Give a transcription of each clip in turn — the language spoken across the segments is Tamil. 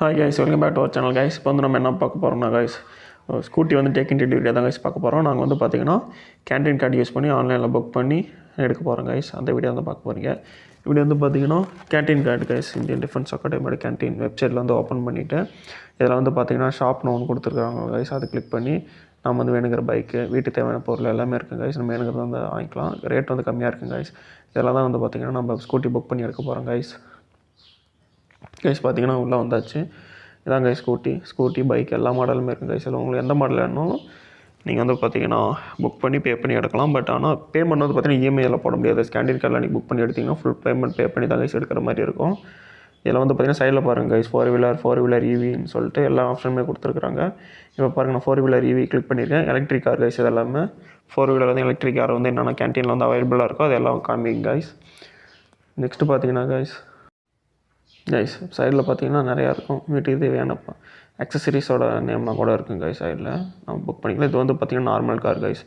Hi guys, welcome back to our channel guys. இப்போ வந்து நம்ம என்ன பார்க்க போகிறோம்னா கைஸ், ஸ்கூட்டி வந்து டேக் இன் டெலிவரி தான் கைஸ் பார்க்க போகிறோம். நாங்கள் வந்து பார்த்திங்கன்னா கேன்டீன் கார்டு யூஸ் பண்ணி ஆன்லைனில் புக் பண்ணி எடுக்க போகிறோம் கைஸ். அந்த வீடியோ வந்து பார்க்க போகிறீங்க. இப்படி வந்து பார்த்திங்கன்னா canteen card guys, Indian defence அகாடமியோட கேன்டீன் வெப்சைட்டில் வந்து ஓப்பன் பண்ணிவிட்டு இதில் வந்து பார்த்திங்கன்னா ஷாப்னு ஒன்று கொடுத்துருக்காங்க கைஸ். அதை கிளிக் பண்ணி நம்ம வந்து வேணுங்கிற பைக்கு, வீட்டு தேவையான பொருள் எல்லாமே இருக்குது கைஸ். நம்ம வேணுங்கிறது வந்து வாங்கிக்கலாம். ரேட் வந்து கம்மியாக இருக்குது கைஸ். இதெல்லாம் தான் வந்து பார்த்திங்கன்னா நம்ம ஸ்கூட்டி புக் பண்ணி எடுக்க போகிறோம் கைஸ். பார்த்திங்கன்னா உள்ளே வந்தாச்சு. இதான் கைஸ் ஸ்கூட்டி பைக் எல்லா மாடலுமே இருக்குது கைஸ். இல்லை உங்களுக்கு எந்த மாடல் வேணுனாலும் நீங்கள் வந்து பார்த்திங்கன்னா புக் பண்ணி பே பண்ணி எடுக்கலாம். பட் ஆனால் பேமெண்ட் வந்து பார்த்திங்கன்னா இஎம்ஐயில் போட முடியாது. கேன்டீன் கார்டில் நீங்கள் புக் பண்ணி எடுத்திங்கன்னா ஃபுல் பேமெண்ட் பே பண்ணி தான் கைஸ் எடுக்கிற மாதிரி இருக்கும். இதில் வந்து பார்த்திங்கன்னா சைடில் பாருங்கள் கைஸ், ஃபோர் வீலர் ஈவின்னு சொல்லிட்டு எல்லா ஆப்ஷனுமே கொடுத்துருக்குறாங்க. இப்போ பாருங்கள், நான் 4 வீலர் ஈவி கிளிக் பண்ணியிருக்கேன். Electric car guys. இது எல்லாமே 4 வீலர் வந்து எலக்ட்ரிக் கார் வந்து என்னென்ன கேன்டீனில் வந்து அவைலபிளாக இருக்கோ அது எல்லாம் காமிங்க கைஸ். நெக்ஸ்ட்டு பார்த்திங்கன்னா கைஸ் சைடில் பார்த்திங்கன்னா நிறையா இருக்கும். வீட்டுக்கு தேவையான அக்சசரிஸோட நேம்லாம் கூட இருக்குங்க கைஸ். சைடில் நம்ம புக் பண்ணிக்கலாம். இது வந்து பார்த்திங்கன்னா நார்மல் கார் கைஸ்.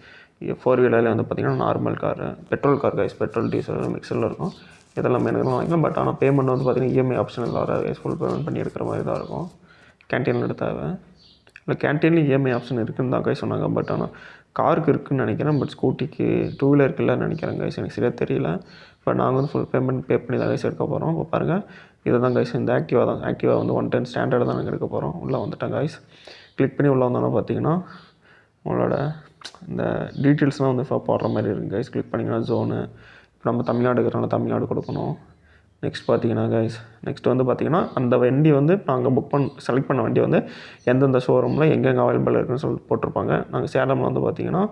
4 வீலரில் வந்து பார்த்திங்கன்னா normal car, petrol car guys. Petrol diesel மிக்சரில் இருக்கும். இதெல்லாம் வேணுங்கலாம் வாங்கிக்கலாம். பட் ஆனால் பேமெண்ட் வந்து பார்த்திங்கன்னா இஎம்ஐ ஆப்ஷனில் வர கைஸ். ஃபுல் பேமெண்ட் பண்ணி எடுக்கிற மாதிரி தான் இருக்கும். கேன்டீனில் எடுத்தாவே இல்லை, கேன்டீனில் இஎம்ஐ ஆப்ஷன் இருக்குன்னு தான் கைஸ் சொன்னாங்க. பட் ஆனால் காருக்கு இருக்குதுன்னு நினைக்கிறேன். பட் ஸ்கூட்டிக்கு 2 வீலருக்கு இல்லைன்னு நினைக்கிறேன் கைஸ். எனக்கு சரியாக தெரியல. இப்போ நாங்கள் வந்து ஃபுல் பேமெண்ட் பே பண்ணி தான் கைஸ் எடுக்க போகிறோம். இப்போ பாருங்கள், இதை தான் கைஸ். இந்த ஆக்டிவா வந்து 110 ஸ்டாண்டர்டு தான் நாங்கள் எடுக்க போகிறோம். உள்ளே வந்துட்டேன் கைஸ். கிளிக் பண்ணி உள்ளே வந்தோன்னா பார்த்தீங்கன்னா உங்களோட இந்த டீட்டெயில்ஸ்லாம் வந்து போடுற மாதிரி இருக்குது கைஸ். கிளிக் பண்ணிங்கன்னா ஜோனு, இப்போ நம்ம தமிழ்நாடு இருக்கிறனால தமிழ்நாடு கொடுக்கணும். நெக்ஸ்ட் பார்த்தீங்கன்னா கைஸ், நெக்ஸ்ட் வந்து பார்த்திங்கன்னா அந்த வண்டி வந்து நாங்கள் செலக்ட் பண்ண வண்டி வந்து எந்தெந்த ஷோரூமில் எங்கெங்கே அவைலபிள் இருக்குன்னு சொல்லிட்டு போட்டிருப்பாங்க. நாங்கள் சேலமில் வந்து பார்த்திங்கன்னா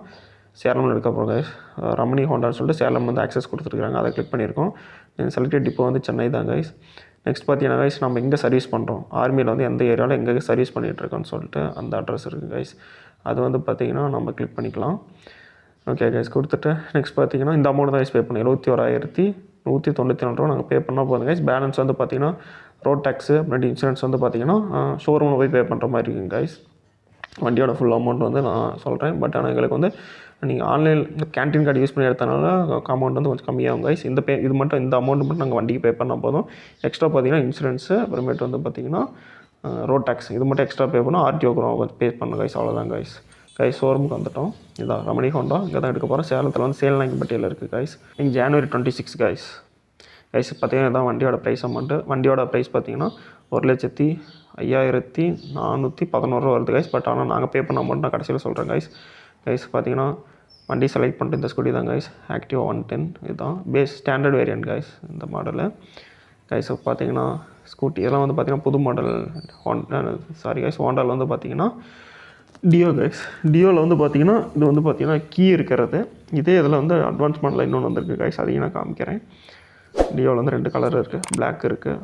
சேலமில் எடுக்க போகிறோம் கைஸ். ரமணி ஹோண்டான்னு சொல்லிட்டு சேலம் வந்து ஆக்சஸ் கொடுத்துருக்காங்க. அதை கிளிக் பண்ணியிருக்கோம். செலக்டட் டிப்போ வந்து சென்னை தான் கைஸ். நெக்ஸ்ட் பார்த்தீங்கன்னா கைஸ், நம்ம எங்கே சர்வீஸ் பண்ணுறோம், ஆர்மியில் வந்து எந்த ஏரியாவில் எங்கே சர்வீஸ் பண்ணிகிட்ருக்கோன்னு சொல்லிட்டு அந்த அட்ரஸ் இருக்குது கைஸ். அது வந்து பார்த்திங்கன்னா நம்ம கிளிக் பண்ணிக்கலாம். ஓகே கைஸ், கொடுத்துட்டு நெக்ஸ்ட் பார்த்திங்கன்னா இந்த அமௌண்ட் தான் கைஸ் பே பண்ணி 21,194 ரூபா நாங்கள் பே பண்ணால் போதும் கைஸ். பேலன்ஸ் வந்து பார்த்திங்கன்னா ரோட் டேக்ஸு அப்புறம் இன்சூரன்ஸ் வந்து பார்த்திங்கன்னா ஷோரூமில் போய் பே பண்ணுற மாதிரி இருக்குங்க கைஸ். வண்டியோட ஃபுல் அமௌண்ட் வந்து நான் சொல்கிறேன். பட் ஆனால் எங்களுக்கு வந்து நீங்கள் ஆன்லைன் கேன்டீன் கார்டு யூஸ் பண்ணி எடுத்தனால அமௌண்ட் வந்து கொஞ்சம் கம்மியாகும் கைஸ். இந்த அமௌண்ட் மட்டும் நாங்கள் வண்டிக்கு பே பண்ணால் போதும். எக்ஸ்ட்ரா பார்த்திங்கன்னா இன்சூரன்ஸு, அப்புறமேட்டு வந்து பார்த்திங்கன்னா ரோட் டேக்ஸ் இது மட்டும் எக்ஸ்ட்ரா பே பண்ணோம். ஆர்டிஓக்கு கொஞ்சம் பே பண்ணணும் கைஸ். அவ்வளோதான் கைஸ். ஷோரூமுக்கு வந்துட்டோம். இதான் ரமணி ஹோண்டா, இங்கே தான் எடுக்க போகிறோம். சேலத்தில் வந்து சேலநாயக்கன்பட்டியில் இருக்குது கைஸ். இங்கே January 26 கைஸ். பார்த்திங்கன்னா இதான் வண்டியோட ப்ரைஸ் அமௌண்ட்டு. வண்டியோட ப்ரைஸ் பார்த்திங்கன்னா 1,05,411 ரூபா வருது கைஸ். பட் ஆனால் நாங்கள் பே பண்ண அமௌண்ட் நான் கடைசியில் சொல்கிறேன் கைஸ். பார்த்திங்கன்னா வண்டி செலக்ட் பண்ணிட்டு இந்த ஸ்கூட்டி தான் கைஸ். ஆக்டிவா 110 இதுதான் ஸ்டாண்டர்ட் வேரியன்ட் கைஸ். இந்த மாடலு கைஸ். பார்த்திங்கன்னா ஸ்கூட்டி இதெல்லாம் வந்து பார்த்திங்கன்னா புது மாடல் ஹோண்டாவில் வந்து பார்த்திங்கன்னா டியோ கைஸ். டியோவில் வந்து பார்த்திங்கன்னா இது வந்து பார்த்திங்கன்னா கீ இருக்கிறது. இதே இதில் வந்து அட்வான்ஸ் மாடலில் இன்னொன்று வந்திருக்கு கைஸ். அதையும் நான் காமிக்கிறேன். டியோவில் வந்து 2 கலர் இருக்குது. பிளாக் இருக்குது,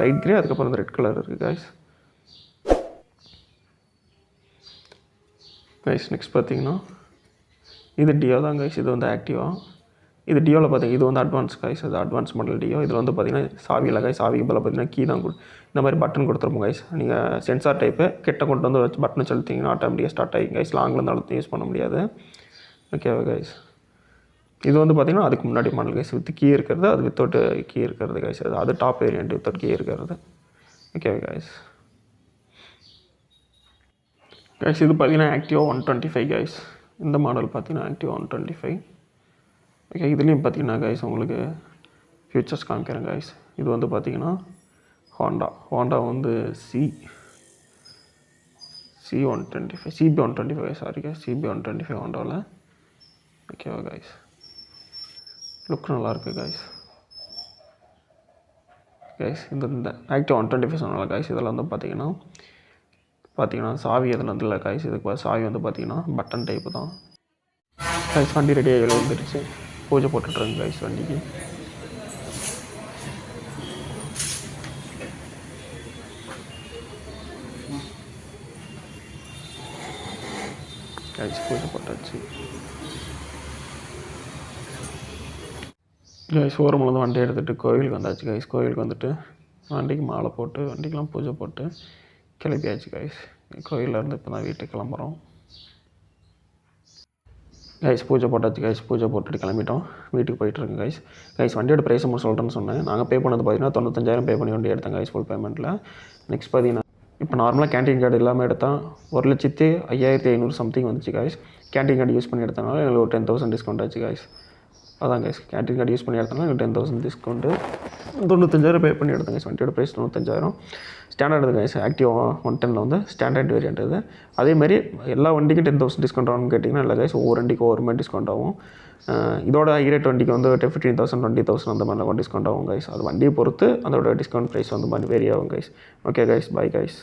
லைட் கிரே, அதுக்கப்புறம் வந்து ரெட் கலர் இருக்குது கைஸ். நெக்ஸ்ட் பார்த்திங்கன்னா இது டியோ தான் கைஸ். இது வந்து ஆக்டிவா. இது டியோவில் பார்த்திங்கன்னா இது வந்து அட்வான்ஸ் கைஸ். அது அட்வான்ஸ் மாடல் டியோ. இதில் வந்து பார்த்திங்கன்னா சாவியில் கைஸ். சாவிக்கு பதில் பார்த்திங்கன்னா கீ தான் இந்த மாதிரி பட்டன் கொடுத்துருப்போம் கைஸ். நீங்கள் சென்சார் டைப்பு கிட்ட கொண்டு வந்து வச்சு பட்டன் செலுத்திங்கன்னா ஆட்டோமேட்டிக்காக ஸ்டார்ட் ஆகி கைஸ். லாங்கில் அழுத்தி யூஸ் பண்ண முடியாது. ஓகேவா கைஸ். இது வந்து பார்த்திங்கன்னா அதுக்கு முன்னாடி மாடல் கைஸ். வித் கீ இருக்கிறது, அது வித்தவுட் கீ இருக்கிறது கைஸ். அது டாப் வேரியன்ட் வித்தவுட் கீ இருக்கிறது. ஓகேவா கைஸ். இது பார்த்திங்கன்னா ஆக்டிவா 125 கைஸ். இந்த மாடல் பார்த்திங்கன்னா ஆக்டிவா 125. ஓகே, இதுலேயும் பார்த்திங்கன்னா கைஸ் உங்களுக்கு ஃபியூச்சர்ஸ் காமிக்கிறேன் கைஸ். இது வந்து பார்த்திங்கன்னா ஹோண்டா வந்து CB 125 சாரி கைஸ். CB 125 ஹோண்டாவில். ஓகேவா கைஸ். லுக் நல்லாயிருக்கு கைஸ். இந்த ஆக்டிவா 125 சொன்னால கைஸ். இதில் வந்து பார்த்திங்கன்னா சாவி இதில் வந்து இல்லை கைஸ். இதுக்கு சாவி வந்து பார்த்திங்கன்னா பட்டன் டைப்பு தான் கைஸ். வண்டி ரெடியாக வந்துடுச்சு. பூஜை போட்டுட்ருங்க கைஸ் வண்டிக்கு. பூஜை போட்டாச்சு கைஸ். ஷோரூமில் வந்து வண்டி எடுத்துகிட்டு கோவிலுக்கு வந்தாச்சு கைஸ். கோவிலுக்கு வந்துட்டு வண்டிக்கு மாலை போட்டு வண்டிக்கெலாம் பூஜை போட்டு கிளப்பியாச்சு கைஸ். கோவிலேருந்து இப்போ தான் வீட்டுக்கு கிளம்புறோம் கைஸ் பூஜை போட்டாச்சு கைஸ். பூஜை போட்டுட்டு கிளம்பிட்டோம். வீட்டுக்கு போயிட்டுருக்கேன் கைஸ். வண்டியோட ப்ரைஸ் மட்டும் சொல்கிறேன்னு சொன்னேன். நாங்கள் பே பண்ணது பார்த்தீங்கன்னா 95,000 பே பண்ணி வண்டி எடுத்தேன் கைஸ் ஃபுல் பேமெண்ட்டில். நெக்ஸ்ட் பார்த்தீங்கன்னா இப்போ நார்மலாக கேன்டீன் கார்டு இல்லாமல் எடுத்தால் 1,05,500 சம்திங் வந்துச்சு கைஸ். கேன்டீன் கார்டு யூஸ் பண்ணி எடுத்தனால எங்களுக்கு ஒரு 10,000 டிஸ்கவுண்ட் ஆச்சு கைஸ். அதான் கைஸ், கேன்டீன் கார்டு யூஸ் பண்ணி எடுத்தனால எங்களுக்கு 10,000 டிஸ்கவுண்ட்டு. 95,000 பே பண்ணி எடுத்தேன் கைஸ். வண்டியோட ப்ரைஸ் 95,000. Standard guys. ஆக்டிவா 110 வந்து ஸ்டாண்டர்ட் வேரியன்ட் இது. அதேமாதிரி எல்லா வண்டிக்கும் 10,000 டிஸ்கவுண்ட் ஆகும்னு கேட்டிங்கன்னா இல்லை கைஸ், ஒவ்வொரு வண்டிக்கும் ஒவ்வொரு மாதிரி டிஸ்கவுண்ட் ஆகும். இதோட ஹைரேட் வண்டிக்கு வந்து 15,000 20,000 அந்த மாதிரிலாம் டிஸ்கவுண்ட் ஆகும் கைஸ். அது வண்டியை பொறுத்து அதோட டிஸ்கவுண்ட் ப்ரைஸ் வந்து மாதிரி வேரி ஆகும் guys. Okay guys, bye guys.